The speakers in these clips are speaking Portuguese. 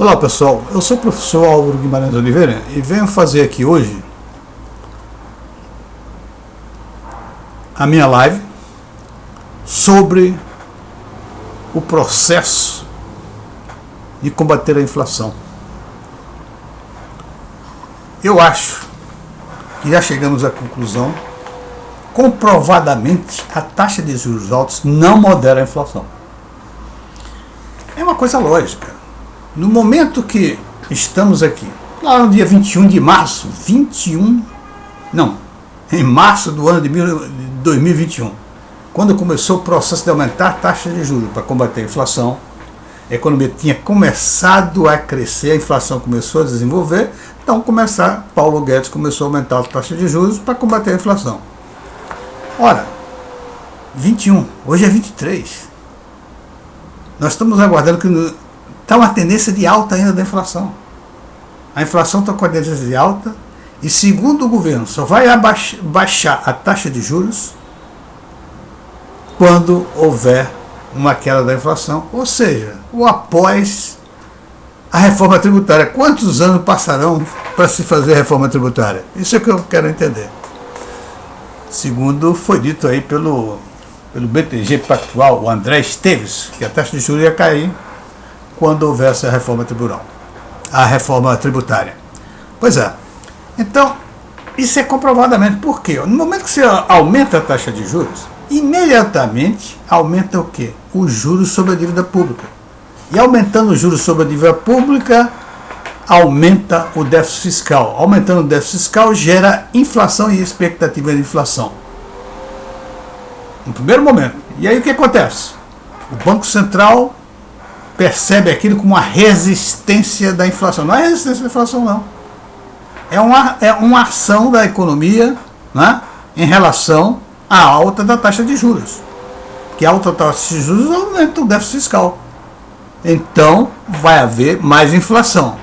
Olá pessoal, eu sou o professor Álvaro Guimarães Oliveira e venho fazer aqui hoje a minha live sobre o processo de combater a inflação. Eu acho que já chegamos à conclusão, comprovadamente a taxa de juros altos não modera a inflação. É uma coisa lógica. No momento que estamos aqui, lá no dia 21 de março, em março do ano de 2021, quando começou o processo de aumentar a taxa de juros para combater a inflação, a economia tinha começado a crescer, a inflação começou a desenvolver, então Paulo Guedes começou a aumentar a taxa de juros para combater a inflação. Ora, 21, hoje é 23. Nós estamos aguardando que está uma tendência de alta ainda da inflação. A inflação está com a tendência de alta e, segundo o governo, só vai baixar a taxa de juros quando houver uma queda da inflação, ou seja, ou após a reforma tributária. Quantos anos passarão para se fazer a reforma tributária? Isso é o que eu quero entender. Segundo foi dito aí pelo BTG Pactual, o André Esteves, que a taxa de juros ia cair quando houvesse a reforma tributária. Pois é. Então, isso é comprovadamente. Por quê? No momento que você aumenta a taxa de juros, imediatamente aumenta o quê? Os juros sobre a dívida pública. E aumentando os juros sobre a dívida pública, aumenta o déficit fiscal. Aumentando o déficit fiscal, gera inflação e expectativa de inflação. No primeiro momento. E aí o que acontece? O Banco Central percebe aquilo como uma resistência da inflação. Não é resistência da inflação, não. É uma ação da economia, né, em relação à alta da taxa de juros. Que a alta taxa de juros aumenta o déficit fiscal. Então, vai haver mais inflação.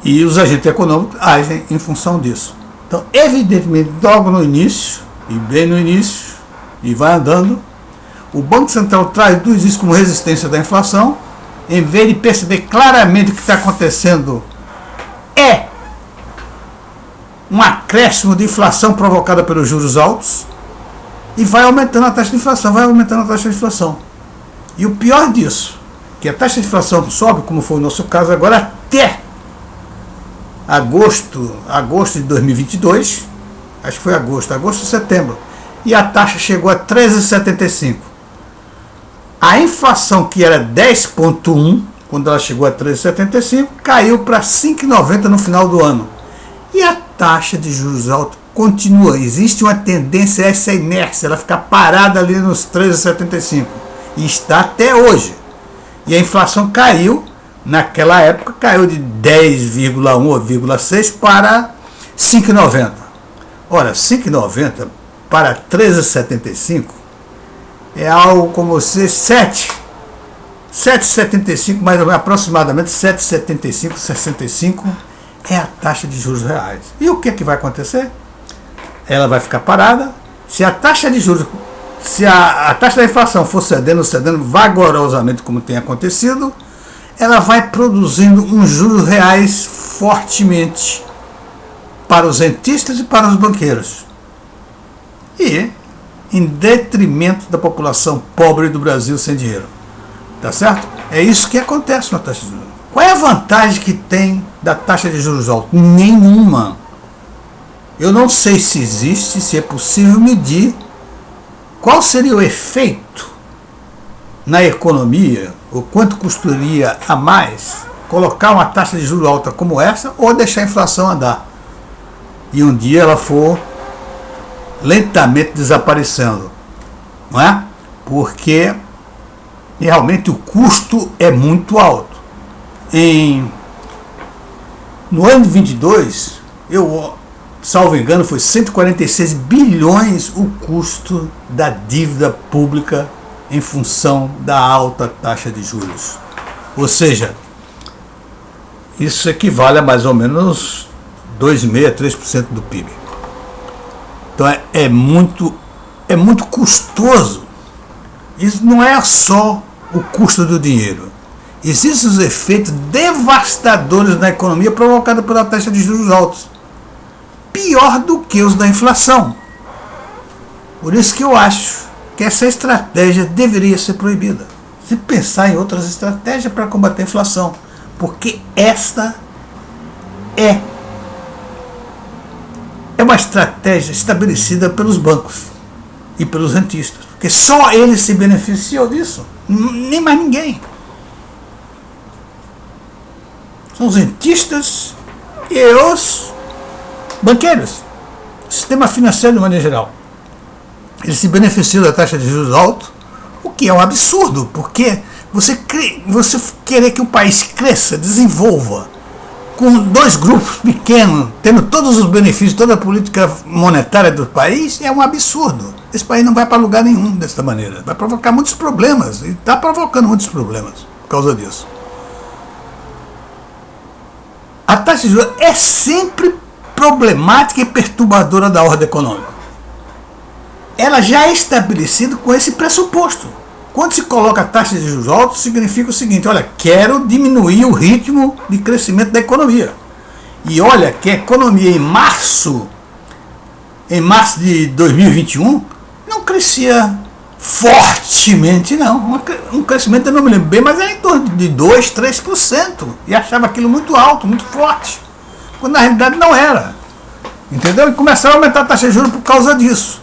E os agentes econômicos agem em função disso. Então, evidentemente, logo no início, e bem no início, e vai andando, o Banco Central traduz isso como resistência da inflação, em vez de perceber claramente o que está acontecendo é um acréscimo de inflação provocada pelos juros altos, e vai aumentando a taxa de inflação, E o pior disso, que a taxa de inflação sobe, como foi o nosso caso agora, até agosto de 2022, acho que foi agosto, setembro, e a taxa chegou a 13,75. A inflação, que era 10,1, quando ela chegou a 13,75, caiu para 5,90 no final do ano. E a taxa de juros altos continua. Existe uma tendência a essa inércia, ela ficar parada ali nos 13,75. E está até hoje. E a inflação caiu, naquela época, caiu de 10,1 ou 0,6 para 5,90. Ora, 5,90 para 13,75 é algo como se 7,75, mais ou menos, aproximadamente 7,75, 65 é a taxa de juros reais. E o que vai acontecer? Ela vai ficar parada. Se a taxa de juros, se a taxa da inflação for cedendo vagarosamente, como tem acontecido, ela vai produzindo uns juros reais fortemente para os rentistas e para os banqueiros. E em detrimento da população pobre do Brasil sem dinheiro. Tá certo? É isso que acontece na taxa de juros. Qual é a vantagem que tem da taxa de juros alta? Nenhuma. Eu não sei se existe, se é possível medir qual seria o efeito na economia, ou quanto custaria a mais colocar uma taxa de juros alta como essa, ou deixar a inflação andar. E um dia ela for lentamente desaparecendo, não é? Porque realmente o custo é muito alto. No ano de 22, salvo engano, foi 146 bilhões o custo da dívida pública em função da alta taxa de juros. Ou seja, isso equivale a mais ou menos 2,5% a 3% do PIB. Então é muito custoso. Isso não é só o custo do dinheiro. existem os efeitos devastadores na economia provocados pela taxa de juros altos, pior do que os da inflação. Por isso que eu acho que essa estratégia deveria ser proibida. Se pensar em outras estratégias para combater a inflação, porque esta é uma estratégia estabelecida pelos bancos e pelos rentistas, porque só eles se beneficiam disso, nem mais ninguém. São os rentistas e os banqueiros, o sistema financeiro de maneira geral. Eles se beneficiam da taxa de juros alta, o que é um absurdo, porque você querer que o país cresça, desenvolva, com dois grupos pequenos, tendo todos os benefícios, toda a política monetária do país, é um absurdo. Esse país não vai para lugar nenhum dessa maneira. Vai provocar muitos problemas, e está provocando muitos problemas por causa disso. A taxa de juros é sempre problemática e perturbadora da ordem econômica. Ela já é estabelecida com esse pressuposto. Quando se coloca a taxa de juros altos, significa o seguinte: olha, quero diminuir o ritmo de crescimento da economia. E olha que a economia em março de 2021, não crescia fortemente, não. Um crescimento, eu não me lembro bem, mas era em torno de 2%, 3%. E achava aquilo muito alto, muito forte. Quando na realidade não era. Entendeu? E começaram a aumentar a taxa de juros por causa disso.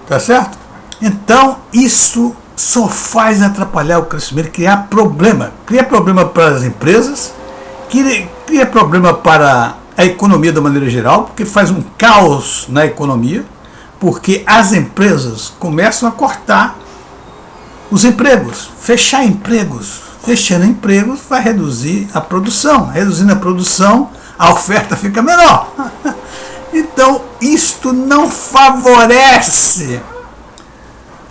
Tá certo? Então, isso só faz atrapalhar o crescimento, criar problema. Cria problema para as empresas, cria problema para a economia de maneira geral, porque faz um caos na economia, porque as empresas começam a cortar os empregos, fechar empregos. Fechando empregos vai reduzir a produção. Reduzindo a produção, a oferta fica menor. Então, isto não favorece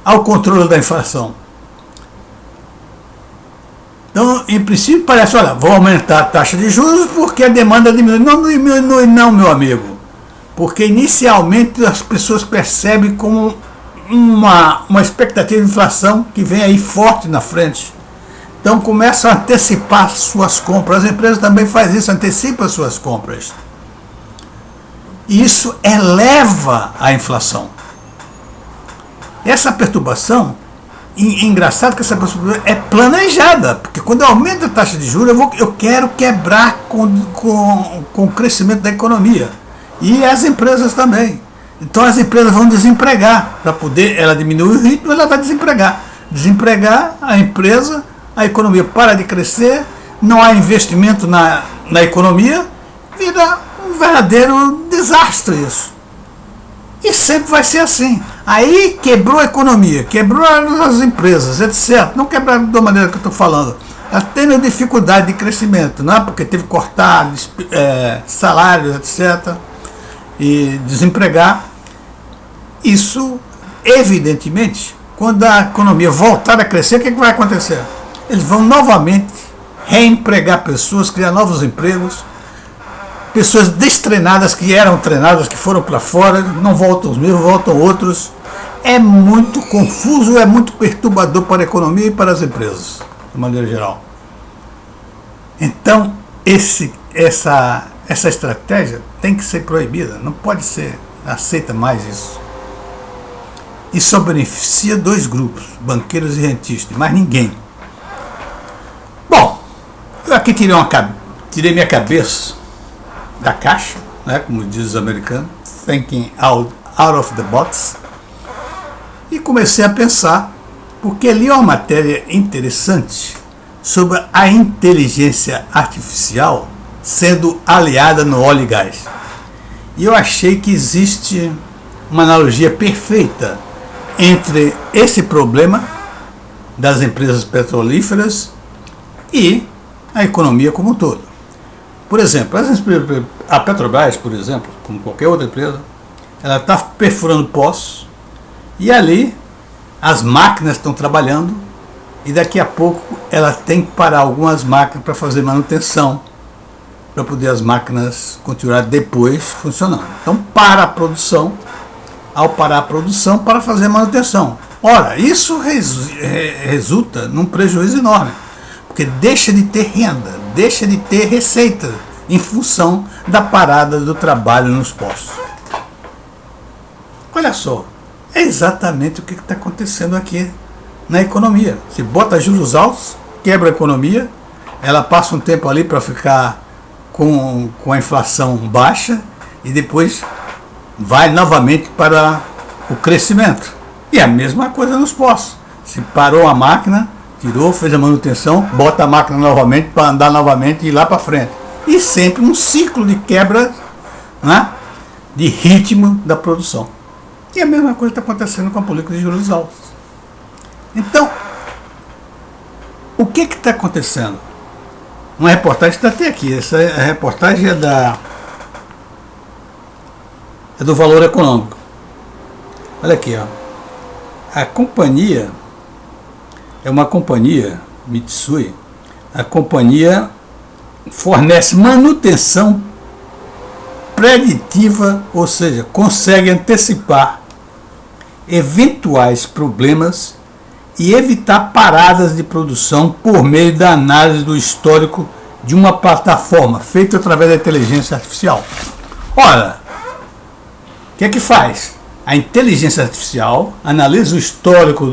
ao controle da inflação. Então, em princípio, parece, olha, vou aumentar a taxa de juros porque a demanda diminui. Não diminui não, meu amigo. Porque inicialmente as pessoas percebem como uma expectativa de inflação que vem aí forte na frente. Então começam a antecipar suas compras. As empresas também fazem isso, antecipam suas compras. E isso eleva a inflação. Essa perturbação, engraçado que essa perturbação é planejada, porque quando eu aumento a taxa de juros, eu quero quebrar com o crescimento da economia. E as empresas também. Então as empresas vão desempregar. Para poder ela diminuir o ritmo, ela vai desempregar. Desempregar a empresa, a economia para de crescer, não há investimento na economia, vira um verdadeiro desastre isso. E sempre vai ser assim. Aí quebrou a economia, quebrou as empresas, etc. Não quebraram da maneira que eu estou falando. Ela tem dificuldade de crescimento, não é? Porque teve que cortar salários, etc. E desempregar. Isso, evidentemente, quando a economia voltar a crescer, o que vai acontecer? Eles vão novamente reempregar pessoas, criar novos empregos. Pessoas destreinadas, que eram treinadas, que foram para fora, não voltam os mesmos, voltam outros. É muito confuso, é muito perturbador para a economia e para as empresas, de maneira geral. Então, essa estratégia tem que ser proibida, não pode ser aceita mais isso. Isso só beneficia dois grupos, banqueiros e rentistas, mais ninguém. Bom, eu aqui tirei minha cabeça da caixa, né, como diz os americanos, thinking out of the box, e comecei a pensar, porque li uma matéria interessante sobre a inteligência artificial sendo aliada no óleo e gás. E eu achei que existe uma analogia perfeita entre esse problema das empresas petrolíferas e a economia como um todo. Por exemplo, a Petrobras, por exemplo, como qualquer outra empresa, ela está perfurando poços e ali as máquinas estão trabalhando e daqui a pouco ela tem que parar algumas máquinas para fazer manutenção, para poder as máquinas continuar depois funcionando. Então para a produção, ao parar a produção para fazer manutenção. Ora, isso resulta num prejuízo enorme, porque deixa de ter renda, deixa de ter receita em função da parada do trabalho nos postos. Olha só, é exatamente o que está acontecendo aqui na economia. Se bota juros altos, quebra a economia, ela passa um tempo ali para ficar com a inflação baixa e depois vai novamente para o crescimento. E a mesma coisa nos postos. Se parou a máquina, tirou, fez a manutenção, bota a máquina novamente para andar novamente e ir lá para frente. E sempre um ciclo de quebra, né, de ritmo da produção. E a mesma coisa está acontecendo com a política de juros altos. Então, o que está acontecendo? Uma reportagem está até aqui. Essa reportagem é do Valor Econômico. Olha aqui, ó. A companhia é uma companhia, Mitsui. A companhia fornece manutenção preditiva, ou seja, consegue antecipar eventuais problemas e evitar paradas de produção por meio da análise do histórico de uma plataforma feita através da inteligência artificial. Ora, o que é que faz? A inteligência artificial analisa o histórico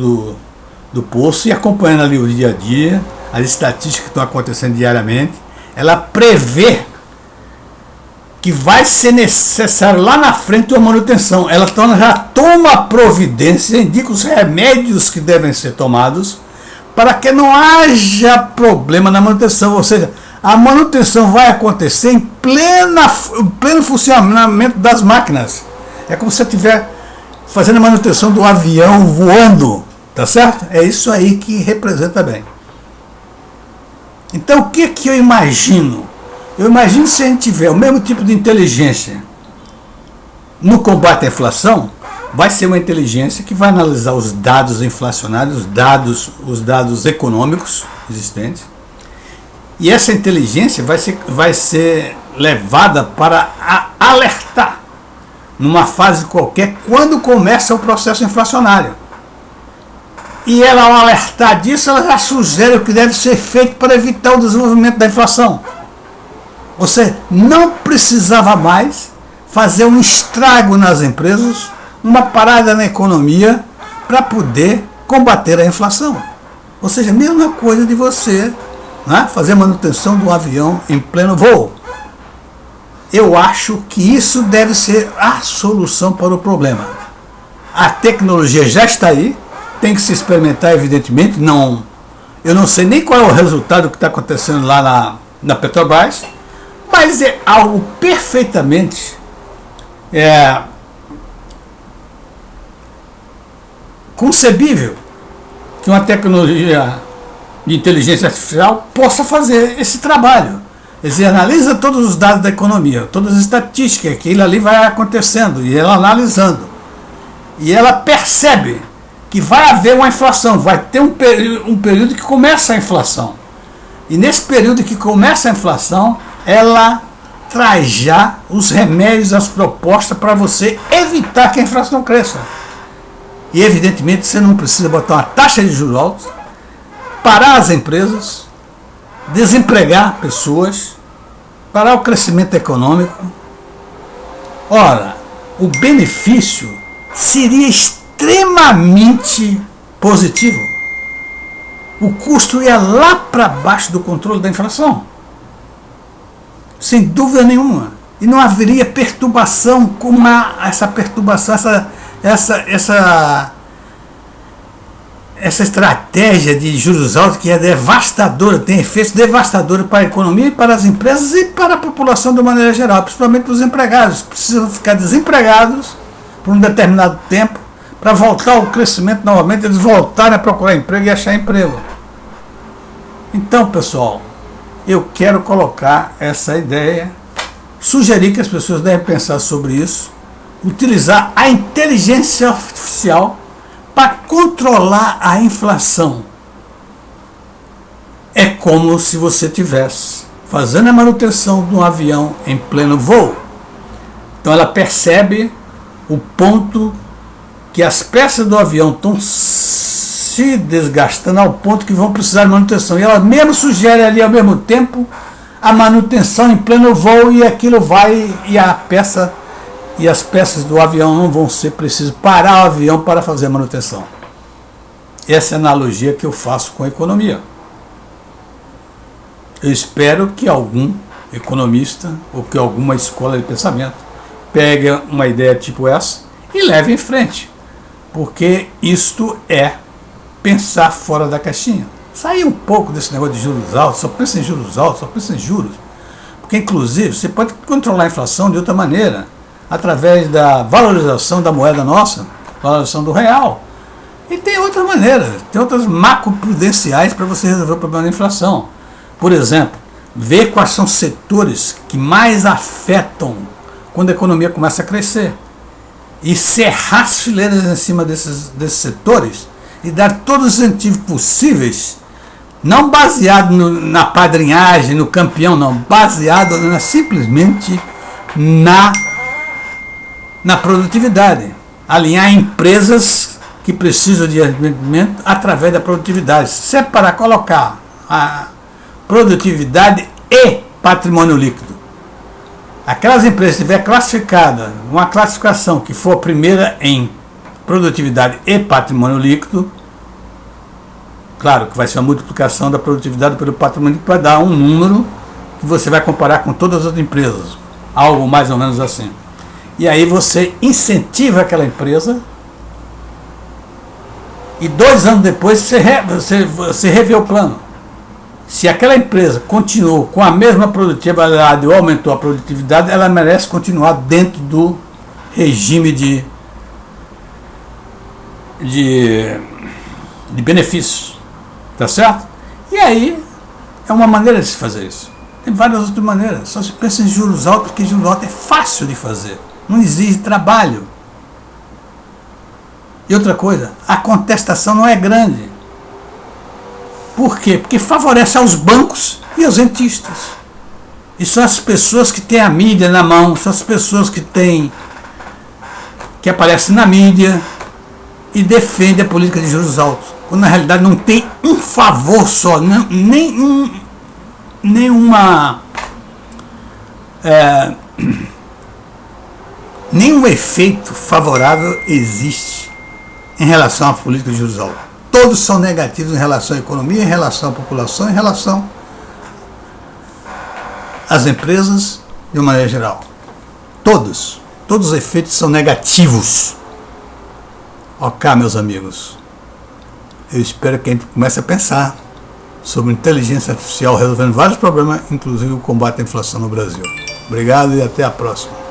do poço e acompanhando ali o dia a dia, as estatísticas que estão acontecendo diariamente, ela prevê que vai ser necessário lá na frente uma manutenção. Ela já toma providência, indica os remédios que devem ser tomados para que não haja problema na manutenção. Ou seja, a manutenção vai acontecer em pleno funcionamento das máquinas. É como se você estiver fazendo a manutenção do avião voando, tá certo? É isso aí que representa bem. Então o que eu imagino? Eu imagino se a gente tiver o mesmo tipo de inteligência no combate à inflação, vai ser uma inteligência que vai analisar os dados inflacionários, os dados econômicos existentes, e essa inteligência vai ser levada para alertar numa fase qualquer quando começa o processo inflacionário. E ela, ao alertar disso, ela já sugere o que deve ser feito para evitar o desenvolvimento da inflação. Você não precisava mais fazer um estrago nas empresas, uma parada na economia para poder combater a inflação. Ou seja, a mesma coisa de você, né, fazer manutenção de um avião em pleno voo. Eu acho que isso deve ser a solução para o problema. A tecnologia já está aí, tem que se experimentar, evidentemente. Eu não sei nem qual é o resultado que está acontecendo lá na Petrobras, mas é algo perfeitamente concebível que uma tecnologia de inteligência artificial possa fazer esse trabalho. Ele analisa todos os dados da economia, todas as estatísticas, aquilo ali vai acontecendo, e ela analisando. E ela percebe que vai haver uma inflação, vai ter um período que começa a inflação. E nesse período que começa a inflação, ela traz já os remédios, as propostas para você evitar que a inflação cresça. E evidentemente você não precisa botar uma taxa de juros altos, parar as empresas, desempregar pessoas, parar o crescimento econômico. Ora, o benefício seria extremamente positivo. O custo ia lá para baixo do controle da inflação, sem dúvida nenhuma. E não haveria perturbação como essa perturbação, essa estratégia de juros altos, que é devastadora, tem efeitos devastadores para a economia e para as empresas e para a população de maneira geral, principalmente os empregados, que precisam ficar desempregados por um determinado tempo para voltar ao crescimento novamente, eles voltarem a procurar emprego e achar emprego. Então, pessoal, eu quero colocar essa ideia, sugerir que as pessoas devem pensar sobre isso, utilizar a inteligência artificial para controlar a inflação. É como se você estivesse fazendo a manutenção de um avião em pleno voo. Então ela percebe o ponto que as peças do avião estão se desgastando ao ponto que vão precisar de manutenção. E ela mesmo sugere ali ao mesmo tempo a manutenção em pleno voo, e aquilo vai, e as peças do avião não vão ser preciso parar o avião para fazer a manutenção. Essa é a analogia que eu faço com a economia. Eu espero que algum economista ou que alguma escola de pensamento pegue uma ideia tipo essa e leve em frente, porque isto é pensar fora da caixinha. Sair um pouco desse negócio de juros altos, só pensa em juros altos, só pensa em juros. Porque, inclusive, você pode controlar a inflação de outra maneira, através da valorização da moeda nossa, valorização do real. E tem outras maneiras, tem outras macroprudenciais para você resolver o problema da inflação. Por exemplo, ver quais são os setores que mais afetam quando a economia começa a crescer. E cerrar as fileiras em cima desses setores e dar todos os incentivos possíveis, não baseado na padrinhagem, no campeão, não, baseado simplesmente na produtividade. Alinhar empresas que precisam de investimento através da produtividade. Separar, colocar a produtividade e patrimônio líquido. Aquelas empresas que tiver classificada, uma classificação que for a primeira em produtividade e patrimônio líquido, claro que vai ser uma multiplicação da produtividade pelo patrimônio líquido, vai dar um número que você vai comparar com todas as outras empresas, algo mais ou menos assim. E aí você incentiva aquela empresa e 2 anos depois você revê o plano. Se aquela empresa continuou com a mesma produtividade ou aumentou a produtividade, ela merece continuar dentro do regime de benefícios. Tá certo? E aí é uma maneira de se fazer isso. Tem várias outras maneiras. Só se pensa em juros altos, porque juros altos é fácil de fazer. Não exige trabalho. E outra coisa, a contestação não é grande. Por quê? Porque favorece aos bancos e aos rentistas. E são as pessoas que têm a mídia na mão, são as pessoas que aparecem na mídia e defendem a política de juros altos. Quando na realidade não tem um favor só, nenhum efeito favorável existe em relação à política de juros altos. Todos são negativos em relação à economia, em relação à população, em relação às empresas de uma maneira geral. Todos os efeitos são negativos. Ok, meus amigos, eu espero que a gente comece a pensar sobre inteligência artificial resolvendo vários problemas, inclusive o combate à inflação no Brasil. Obrigado e até a próxima.